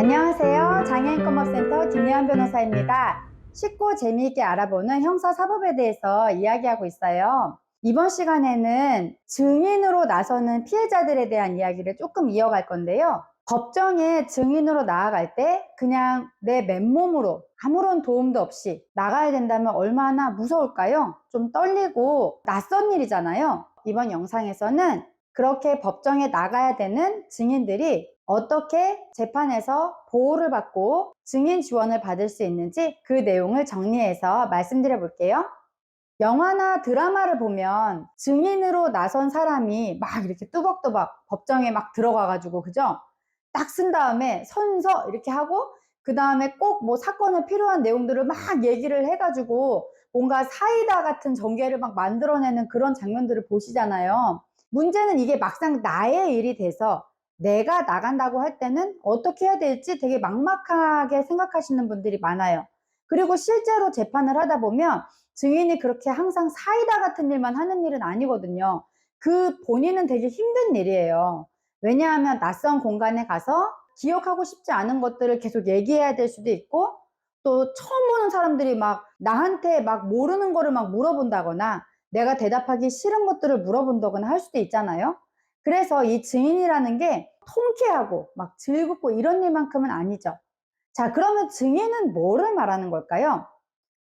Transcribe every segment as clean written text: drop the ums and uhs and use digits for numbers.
안녕하세요. 장애인권법센터 김예한 변호사입니다. 쉽고 재미있게 알아보는 형사사법에 대해서 이야기하고 있어요. 이번 시간에는 증인으로 나서는 피해자들에 대한 이야기를 조금 이어갈 건데요. 법정에 증인으로 나아갈 때 그냥 내 맨몸으로 아무런 도움도 없이 나가야 된다면 얼마나 무서울까요? 좀 떨리고 낯선 일이잖아요. 이번 영상에서는 그렇게 법정에 나가야 되는 증인들이 어떻게 재판에서 보호를 받고 증인 지원을 받을 수 있는지 그 내용을 정리해서 말씀드려 볼게요. 영화나 드라마를 보면 증인으로 나선 사람이 막 이렇게 뚜벅뚜벅 법정에 막 들어가가지고, 그죠? 딱 쓴 다음에 선서 이렇게 하고, 그 다음에 꼭 뭐 사건에 필요한 내용들을 막 얘기를 해가지고 뭔가 사이다 같은 전개를 막 만들어내는 그런 장면들을 보시잖아요. 문제는 이게 막상 나의 일이 돼서 내가 나간다고 할 때는 어떻게 해야 될지 되게 막막하게 생각하시는 분들이 많아요. 그리고 실제로 재판을 하다 보면 증인이 그렇게 항상 사이다 같은 일만 하는 일은 아니거든요. 그 본인은 되게 힘든 일이에요. 왜냐하면 낯선 공간에 가서 기억하고 싶지 않은 것들을 계속 얘기해야 될 수도 있고, 또 처음 보는 사람들이 막 나한테 막 모르는 거를 막 물어본다거나 내가 대답하기 싫은 것들을 물어본다거나 할 수도 있잖아요. 그래서 이 증인이라는 게 통쾌하고 막 즐겁고 이런 일만큼은 아니죠. 자, 그러면 증인은 뭐를 말하는 걸까요?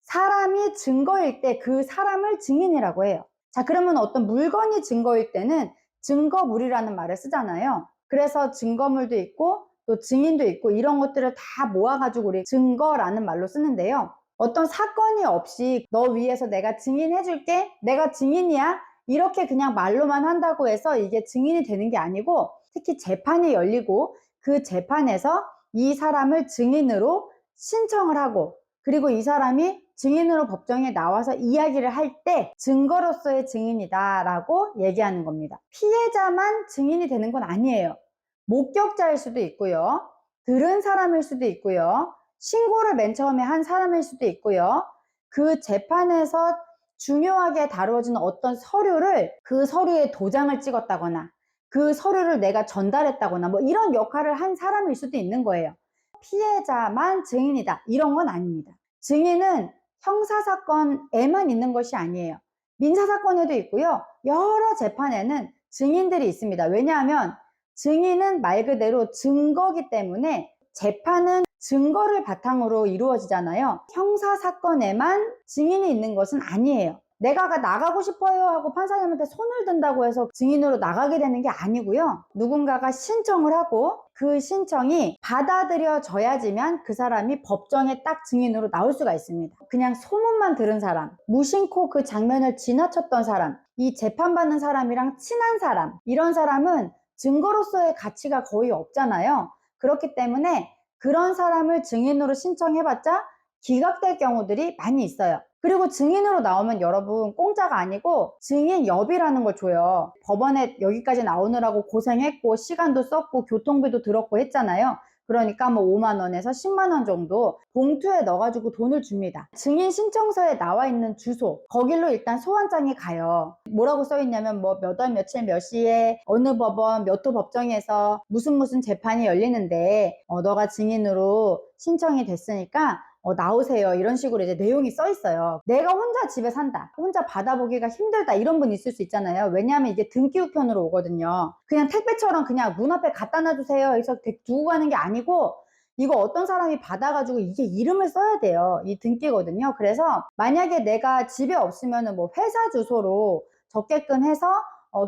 사람이 증거일 때 그 사람을 증인이라고 해요. 자, 그러면 어떤 물건이 증거일 때는 증거물이라는 말을 쓰잖아요. 그래서 증거물도 있고 또 증인도 있고 이런 것들을 다 모아가지고 우리 증거라는 말로 쓰는데요. 어떤 사건이 없이 너 위해서 내가 증인해줄게, 내가 증인이야, 이렇게 그냥 말로만 한다고 해서 이게 증인이 되는 게 아니고, 특히 재판이 열리고 그 재판에서 이 사람을 증인으로 신청을 하고, 그리고 이 사람이 증인으로 법정에 나와서 이야기를 할 때 증거로서의 증인이다 라고 얘기하는 겁니다. 피해자만 증인이 되는 건 아니에요. 목격자일 수도 있고요, 들은 사람일 수도 있고요, 신고를 맨 처음에 한 사람일 수도 있고요, 그 재판에서 중요하게 다루어지는 어떤 서류를, 그 서류에 도장을 찍었다거나 그 서류를 내가 전달했다거나 뭐 이런 역할을 한 사람일 수도 있는 거예요. 피해자만 증인이다 이런 건 아닙니다. 증인은 형사사건에만 있는 것이 아니에요. 민사사건에도 있고요, 여러 재판에는 증인들이 있습니다. 왜냐하면 증인은 말 그대로 증거기 때문에 재판은 증거를 바탕으로 이루어지잖아요. 형사사건에만 증인이 있는 것은 아니에요. 내가 나가고 싶어요 하고 판사님한테 손을 든다고 해서 증인으로 나가게 되는 게 아니고요, 누군가가 신청을 하고 그 신청이 받아들여져야지만 그 사람이 법정에 딱 증인으로 나올 수가 있습니다. 그냥 소문만 들은 사람, 무심코 그 장면을 지나쳤던 사람, 이 재판받는 사람이랑 친한 사람, 이런 사람은 증거로서의 가치가 거의 없잖아요. 그렇기 때문에 그런 사람을 증인으로 신청해봤자 기각될 경우들이 많이 있어요. 그리고 증인으로 나오면 여러분 공짜가 아니고 증인협이라는 걸 줘요. 법원에 여기까지 나오느라고 고생했고 시간도 썼고 교통비도 들었고 했잖아요. 그러니까 뭐 5만 원에서 10만 원 정도 봉투에 넣어가지고 돈을 줍니다. 증인 신청서에 나와 있는 주소, 거길로 일단 소환장이 가요. 뭐라고 써 있냐면 뭐 몇 월 며칠 몇 시에 어느 법원 몇 호 법정에서 무슨 재판이 열리는데 너가 증인으로 신청이 됐으니까 나오세요, 이런 식으로 이제 내용이 써 있어요. 내가 혼자 집에 산다, 혼자 받아보기가 힘들다, 이런 분 있을 수 있잖아요. 왜냐하면 이게 등기 우편으로 오거든요. 그냥 택배처럼 그냥 문 앞에 갖다 놔주세요 해서 두고 가는 게 아니고, 이거 어떤 사람이 받아가지고 이게 이름을 써야 돼요. 이 등기거든요. 그래서 만약에 내가 집에 없으면 뭐 회사 주소로 적게끔 해서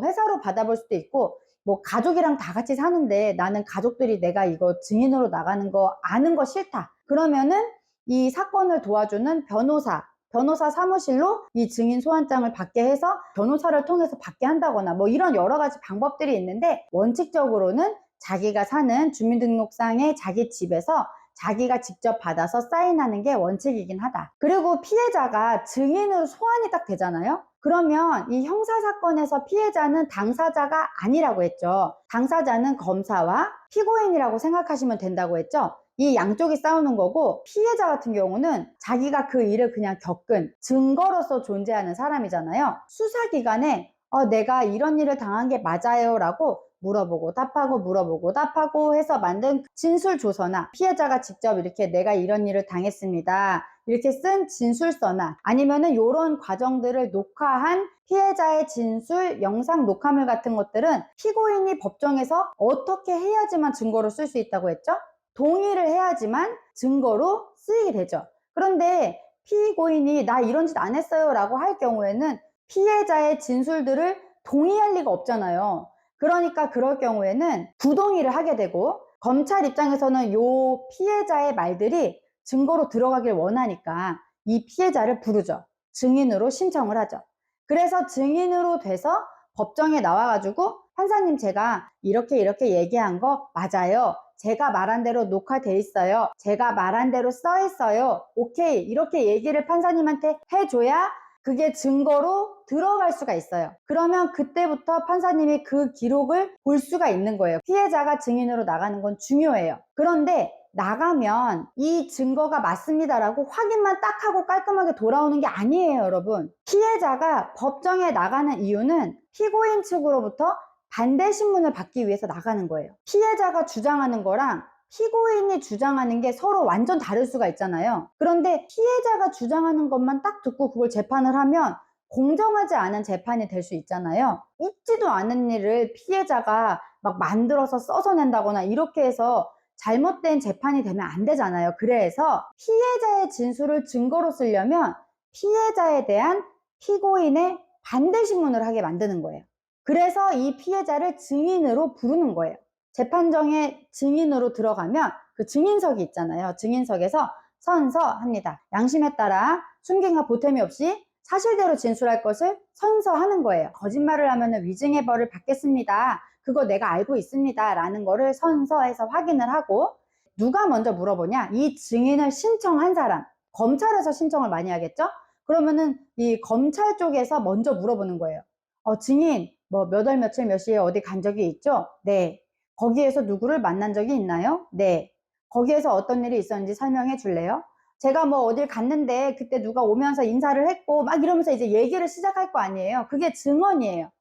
회사로 받아볼 수도 있고, 뭐 가족이랑 다 같이 사는데 나는 가족들이 내가 이거 증인으로 나가는 거 아는 거 싫다, 그러면은 이 사건을 도와주는 변호사 사무실로 이 증인 소환장을 받게 해서 변호사를 통해서 받게 한다거나 뭐 이런 여러 가지 방법들이 있는데, 원칙적으로는 자기가 사는 주민등록상의 자기 집에서 자기가 직접 받아서 사인하는 게 원칙이긴 하다. 그리고 피해자가 증인으로 소환이 딱 되잖아요. 그러면 이 형사사건에서 피해자는 당사자가 아니라고 했죠. 당사자는 검사와 피고인이라고 생각하시면 된다고 했죠. 이 양쪽이 싸우는 거고, 피해자 같은 경우는 자기가 그 일을 그냥 겪은 증거로서 존재하는 사람이잖아요. 수사기관에 내가 이런 일을 당한 게 맞아요 라고 물어보고 답하고 물어보고 답하고 해서 만든 진술조서나 피해자가 직접 이렇게 내가 이런 일을 당했습니다, 이렇게 쓴 진술서나 아니면은 이런 과정들을 녹화한 피해자의 진술 영상 녹화물 같은 것들은 피고인이 법정에서 어떻게 해야지만 증거로 쓸 수 있다고 했죠? 동의를 해야지만 증거로 쓰이게 되죠. 그런데 피고인이 나 이런 짓 안 했어요 라고 할 경우에는 피해자의 진술들을 동의할 리가 없잖아요. 그러니까 그럴 경우에는 부동의를 하게 되고, 검찰 입장에서는 요 피해자의 말들이 증거로 들어가길 원하니까 이 피해자를 부르죠. 증인으로 신청을 하죠. 그래서 증인으로 돼서 법정에 나와가지고 판사님, 제가 이렇게 이렇게 얘기한 거 맞아요, 제가 말한 대로 녹화돼 있어요, 제가 말한 대로 써 있어요, 오케이, 이렇게 얘기를 판사님한테 해줘야 그게 증거로 들어갈 수가 있어요. 그러면 그때부터 판사님이 그 기록을 볼 수가 있는 거예요. 피해자가 증인으로 나가는 건 중요해요. 그런데 나가면 이 증거가 맞습니다라고 확인만 딱 하고 깔끔하게 돌아오는 게 아니에요, 여러분. 피해자가 법정에 나가는 이유는 피고인 측으로부터 반대 신문을 받기 위해서 나가는 거예요. 피해자가 주장하는 거랑 피고인이 주장하는 게 서로 완전 다를 수가 있잖아요. 그런데 피해자가 주장하는 것만 딱 듣고 그걸 재판을 하면 공정하지 않은 재판이 될 수 있잖아요. 있지도 않은 일을 피해자가 막 만들어서 써서 낸다거나 이렇게 해서 잘못된 재판이 되면 안 되잖아요. 그래서 피해자의 진술을 증거로 쓰려면 피해자에 대한 피고인의 반대 신문을 하게 만드는 거예요. 그래서 이 피해자를 증인으로 부르는 거예요. 재판정에 증인으로 들어가면 그 증인석이 있잖아요. 증인석에서 선서합니다. 양심에 따라 숨김과 보탬이 없이 사실대로 진술할 것을 선서하는 거예요. 거짓말을 하면 위증의 벌을 받겠습니다, 그거 내가 알고 있습니다 라는 거를 선서해서 확인을 하고, 누가 먼저 물어보냐? 이 증인을 신청한 사람, 검찰에서 신청을 많이 하겠죠? 그러면은 이 검찰 쪽에서 먼저 물어보는 거예요. 증인, 뭐 몇 월 며칠 몇 시에 어디 간 적이 있죠? 네. 거기에서 누구를 만난 적이 있나요? 네. 거기에서 어떤 일이 있었는지 설명해 줄래요? 제가 뭐 어딜 갔는데 그때 누가 오면서 인사를 했고 막 이러면서 이제 얘기를 시작할 거 아니에요. 그게 증언이에요.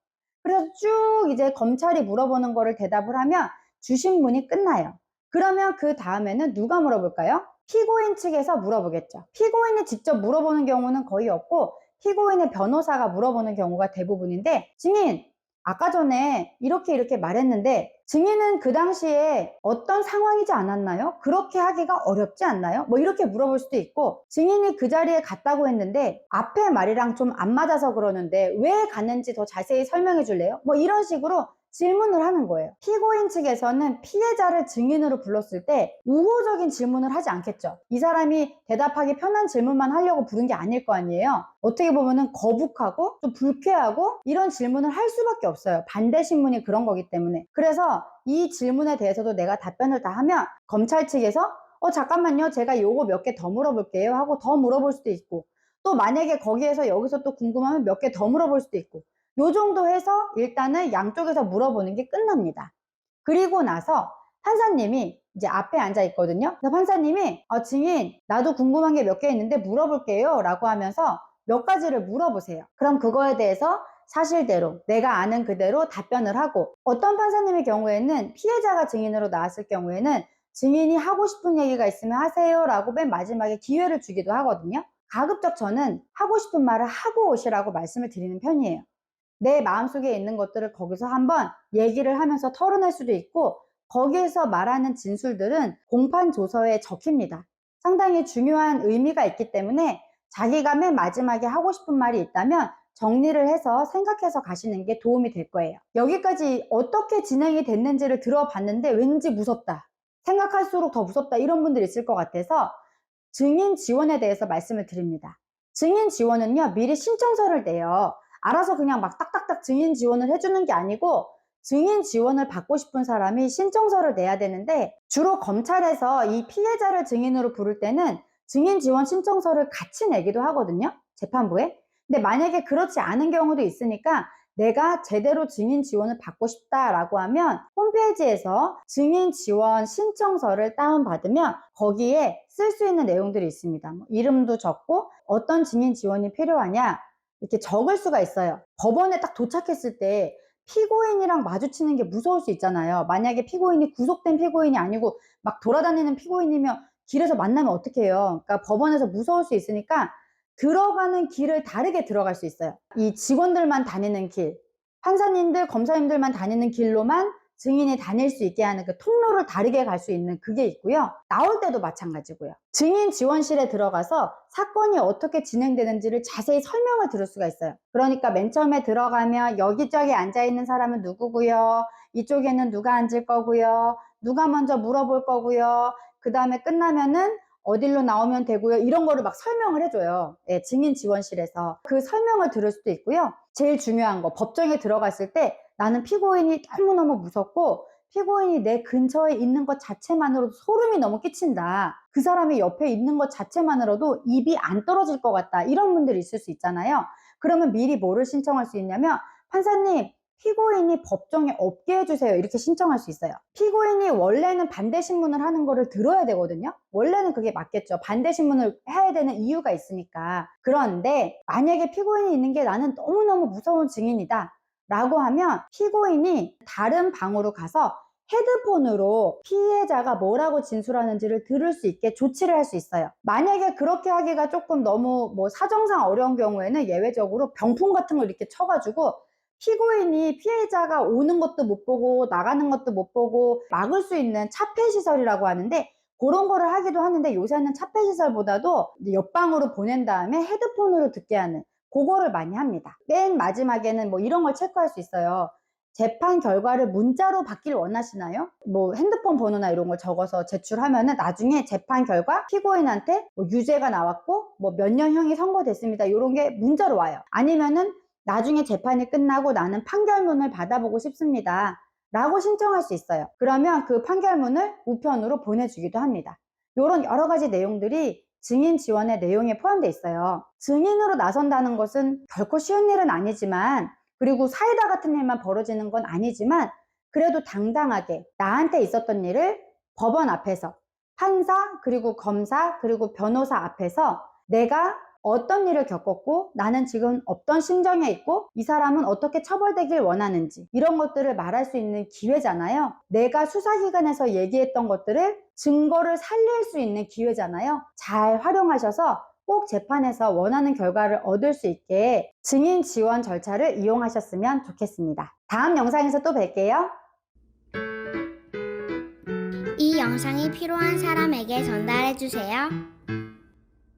그래서 쭉 이제 검찰이 물어보는 거를 대답을 하면 주신문이 끝나요. 그러면 그 다음에는 누가 물어볼까요? 피고인 측에서 물어보겠죠. 피고인이 직접 물어보는 경우는 거의 없고 피고인의 변호사가 물어보는 경우가 대부분인데, 증인, 아까 전에 이렇게 이렇게 말했는데 증인은 그 당시에 어떤 상황이지 않았나요? 그렇게 하기가 어렵지 않나요? 뭐 이렇게 물어볼 수도 있고, 증인이 그 자리에 갔다고 했는데 앞에 말이랑 좀 안 맞아서 그러는데 왜 갔는지 더 자세히 설명해 줄래요? 뭐 이런 식으로 질문을 하는 거예요. 피고인 측에서는 피해자를 증인으로 불렀을 때 우호적인 질문을 하지 않겠죠. 이 사람이 대답하기 편한 질문만 하려고 부른 게 아닐 거 아니에요. 어떻게 보면은 거북하고 좀 불쾌하고 이런 질문을 할 수밖에 없어요. 반대 신문이 그런 거기 때문에. 그래서 이 질문에 대해서도 내가 답변을 다 하면 검찰 측에서 잠깐만요, 제가 요거 몇 개 더 물어볼게요 하고 더 물어볼 수도 있고, 또 만약에 거기에서 여기서 또 궁금하면 몇 개 더 물어볼 수도 있고, 요 정도 해서 일단은 양쪽에서 물어보는 게 끝납니다. 그리고 나서 판사님이 이제 앞에 앉아 있거든요. 그래서 판사님이 증인, 나도 궁금한 게 몇 개 있는데 물어볼게요 라고 하면서 몇 가지를 물어보세요. 그럼 그거에 대해서 사실대로 내가 아는 그대로 답변을 하고, 어떤 판사님의 경우에는 피해자가 증인으로 나왔을 경우에는 증인이 하고 싶은 얘기가 있으면 하세요 라고 맨 마지막에 기회를 주기도 하거든요. 가급적 저는 하고 싶은 말을 하고 오시라고 말씀을 드리는 편이에요. 내 마음속에 있는 것들을 거기서 한번 얘기를 하면서 털어낼 수도 있고, 거기에서 말하는 진술들은 공판 조서에 적힙니다. 상당히 중요한 의미가 있기 때문에 자기가 맨 마지막에 하고 싶은 말이 있다면 정리를 해서 생각해서 가시는 게 도움이 될 거예요. 여기까지 어떻게 진행이 됐는지를 들어봤는데 왠지 무섭다, 생각할수록 더 무섭다, 이런 분들 있을 것 같아서 증인 지원에 대해서 말씀을 드립니다. 증인 지원은요, 미리 신청서를 내요. 알아서 그냥 막 딱딱딱 증인 지원을 해주는 게 아니고, 증인 지원을 받고 싶은 사람이 신청서를 내야 되는데, 주로 검찰에서 이 피해자를 증인으로 부를 때는 증인 지원 신청서를 같이 내기도 하거든요, 재판부에. 근데 만약에 그렇지 않은 경우도 있으니까 내가 제대로 증인 지원을 받고 싶다라고 하면 홈페이지에서 증인 지원 신청서를 다운받으면 거기에 쓸 수 있는 내용들이 있습니다. 이름도 적고 어떤 증인 지원이 필요하냐 이렇게 적을 수가 있어요. 법원에 딱 도착했을 때 피고인이랑 마주치는 게 무서울 수 있잖아요. 만약에 피고인이 구속된 피고인이 아니고 막 돌아다니는 피고인이면 길에서 만나면 어떡해요. 그러니까 법원에서 무서울 수 있으니까 들어가는 길을 다르게 들어갈 수 있어요. 이 직원들만 다니는 길, 판사님들, 검사님들만 다니는 길로만 증인이 다닐 수 있게 하는 그 통로를 다르게 갈 수 있는 그게 있고요. 나올 때도 마찬가지고요. 증인 지원실에 들어가서 사건이 어떻게 진행되는지를 자세히 설명을 들을 수가 있어요. 그러니까 맨 처음에 들어가면 여기저기 앉아있는 사람은 누구고요. 이쪽에는 누가 앉을 거고요. 누가 먼저 물어볼 거고요. 그 다음에 끝나면은 어디로 나오면 되고요. 이런 거를 막 설명을 해줘요. 예, 증인 지원실에서. 그 설명을 들을 수도 있고요. 제일 중요한 거, 법정에 들어갔을 때 나는 피고인이 너무너무 무섭고 피고인이 내 근처에 있는 것 자체만으로도 소름이 너무 끼친다. 그 사람이 옆에 있는 것 자체만으로도 입이 안 떨어질 것 같다. 이런 분들이 있을 수 있잖아요. 그러면 미리 뭐를 신청할 수 있냐면 판사님, 피고인이 법정에 없게 해주세요. 이렇게 신청할 수 있어요. 피고인이 원래는 반대 신문을 하는 거를 들어야 되거든요. 원래는 그게 맞겠죠. 반대 신문을 해야 되는 이유가 있으니까. 그런데 만약에 피고인이 있는 게 나는 너무너무 무서운 증인이다 라고 하면 피고인이 다른 방으로 가서 헤드폰으로 피해자가 뭐라고 진술하는지를 들을 수 있게 조치를 할 수 있어요. 만약에 그렇게 하기가 조금 너무 뭐 사정상 어려운 경우에는 예외적으로 병풍 같은 걸 이렇게 쳐가지고 피고인이 피해자가 오는 것도 못 보고 나가는 것도 못 보고 막을 수 있는 차폐시설이라고 하는데 그런 거를 하기도 하는데 요새는 차폐시설보다도 옆방으로 보낸 다음에 헤드폰으로 듣게 하는 그거를 많이 합니다. 맨 마지막에는 뭐 이런 걸 체크할 수 있어요. 재판 결과를 문자로 받길 원하시나요? 뭐 핸드폰 번호나 이런 걸 적어서 제출하면은 나중에 재판 결과 피고인한테 뭐 유죄가 나왔고 뭐 몇 년형이 선고됐습니다. 이런 게 문자로 와요. 아니면은 나중에 재판이 끝나고 나는 판결문을 받아보고 싶습니다. 라고 신청할 수 있어요. 그러면 그 판결문을 우편으로 보내주기도 합니다. 이런 여러 가지 내용들이 증인 지원의 내용에 포함되어 있어요. 증인으로 나선다는 것은 결코 쉬운 일은 아니지만 그리고 사이다 같은 일만 벌어지는 건 아니지만 그래도 당당하게 나한테 있었던 일을 법원 앞에서 판사 그리고 검사 그리고 변호사 앞에서 내가 어떤 일을 겪었고 나는 지금 어떤 심정에 있고 이 사람은 어떻게 처벌되길 원하는지 이런 것들을 말할 수 있는 기회잖아요. 내가 수사기관에서 얘기했던 것들을 증거를 살릴 수 있는 기회잖아요. 잘 활용하셔서 꼭 재판에서 원하는 결과를 얻을 수 있게 증인 지원 절차를 이용하셨으면 좋겠습니다. 다음 영상에서 또 뵐게요. 이 영상이 필요한 사람에게 전달해 주세요.